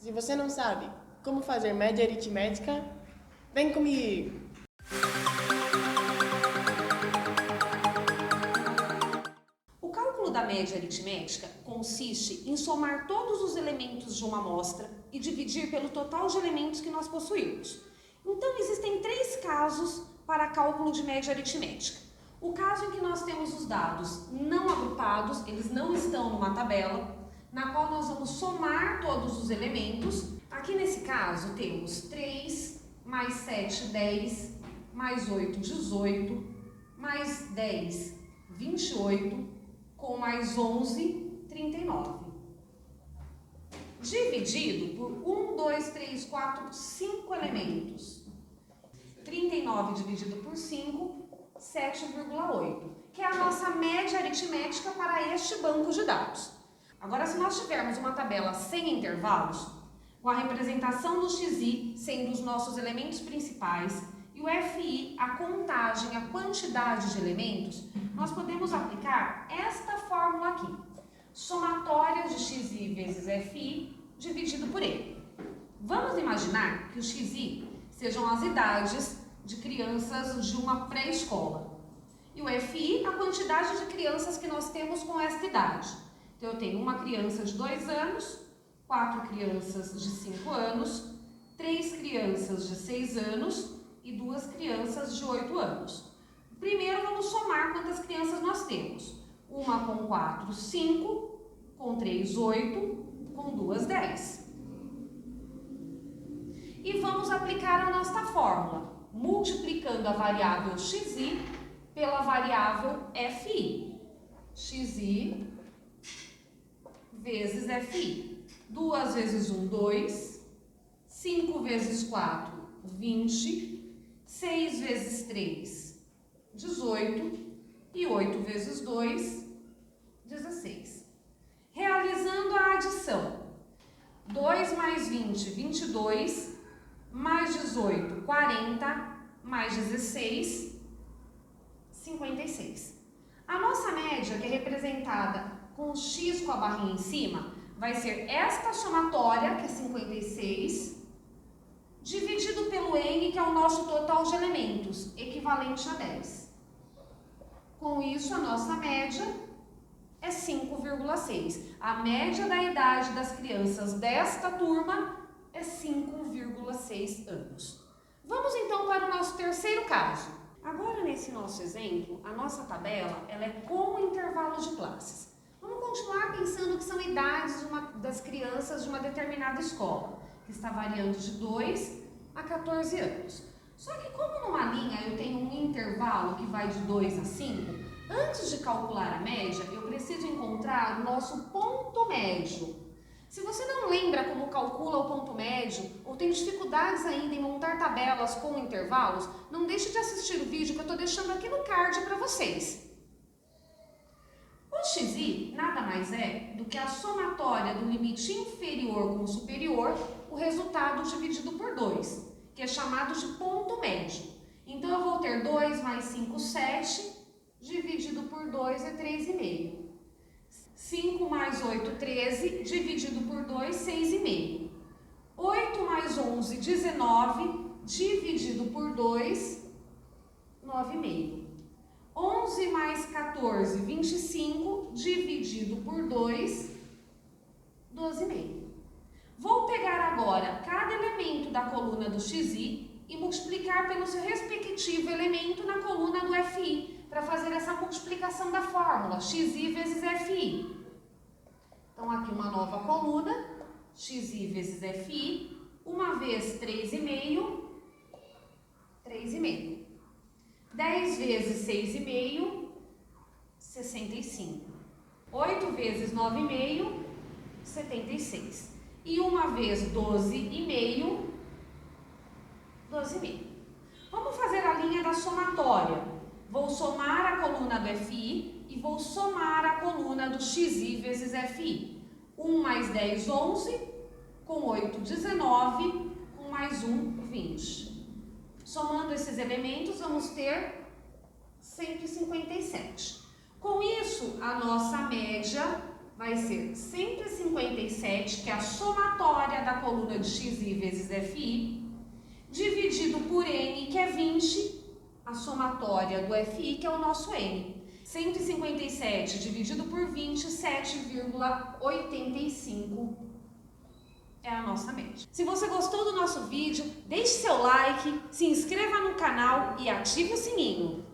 Se você não sabe como fazer média aritmética, vem comigo! O cálculo da média aritmética consiste em somar todos os elementos de uma amostra e dividir pelo total de elementos que nós possuímos. Então, existem 3 casos para cálculo de média aritmética. O caso em que nós temos os dados não agrupados, eles não estão numa tabela, na qual nós vamos somar todos os elementos. Aqui nesse caso temos 3 mais 7, 10, mais 8, 18, mais 10, 28, com mais 11, 39. Dividido por 1, 2, 3, 4, 5 elementos. 39 dividido por 5, 7,8, que é a nossa média aritmética para este banco de dados. Agora, se nós tivermos uma tabela sem intervalos, com a representação do XI sendo os nossos elementos principais e o FI, a contagem, a quantidade de elementos, nós podemos aplicar esta fórmula aqui. Somatória de XI vezes FI dividido por E. Vamos imaginar que o XI sejam as idades de crianças de uma pré-escola. E o FI, a quantidade de crianças que nós temos com esta idade. Então, eu tenho uma criança de 2 anos, 4 crianças de 5 anos, 3 crianças de 6 anos e 2 crianças de 8 anos. Primeiro, vamos somar quantas crianças nós temos. Uma com 4, 5, com 3, 8, com 2, 10. E vamos aplicar a nossa fórmula, multiplicando a variável xi pela variável fi. Xi vezes fi. 2 vezes 1, 2. 5 vezes 4, 20. 6 vezes 3, 18. E 8 vezes 2, 16. Realizando a adição. 2 mais 20, 22. Mais 18, 40, mais 16, 56. A nossa média, que é representada com o x com a barrinha em cima, vai ser esta somatória, que é 56, dividido pelo n, que é o nosso total de elementos, equivalente a 10. Com isso, a nossa média é 5,6. A média da idade das crianças desta turma é 5,6 anos. Vamos então para o nosso terceiro caso. Agora, nesse nosso exemplo, a nossa tabela ela é com intervalo de classes. Vamos continuar pensando que são idades das crianças de uma determinada escola, que está variando de 2 a 14 anos. Só que como numa linha eu tenho um intervalo que vai de 2 a 5, antes de calcular a média, eu preciso encontrar o nosso ponto médio. Se você não lembra como calcula o ponto médio ou tem dificuldades ainda em montar tabelas com intervalos, não deixe de assistir o vídeo que eu estou deixando aqui no card para vocês. O xi nada mais é do que a somatória do limite inferior com o superior, o resultado dividido por 2, que é chamado de ponto médio. Então, eu vou ter 2 mais 5, 7, dividido por 2 é 3,5. 5 mais 8, 13, dividido por 2, 6,5. 8 mais 11, 19, dividido por 2, 9,5. 11 mais 14, 25, dividido por 2, 12,5. Vou pegar agora cada elemento da coluna do xi e multiplicar pelo seu respectivo elemento na coluna do fi, para fazer essa multiplicação da fórmula, xi vezes fi. Então, aqui uma nova coluna, xi vezes fi, uma vez 3,5, 3,5. 10 vezes 6,5, 65. 8 vezes 9,5, 76. E uma vez 12,5, 12,5. Vamos fazer a linha da somatória. Vou somar a coluna do fi e vou somar a coluna do xi vezes fi. 1 mais 10, 11, com 8, 19, com mais 1, 20. Somando esses elementos, vamos ter 157. Com isso, a nossa média vai ser 157, que é a somatória da coluna de xi vezes fi, dividido por n, que é 20, a somatória do fi, que é o nosso n. 157 dividido por 20, 7,85 é a nossa média. Se você gostou do nosso vídeo, deixe seu like, se inscreva no canal e ative o sininho.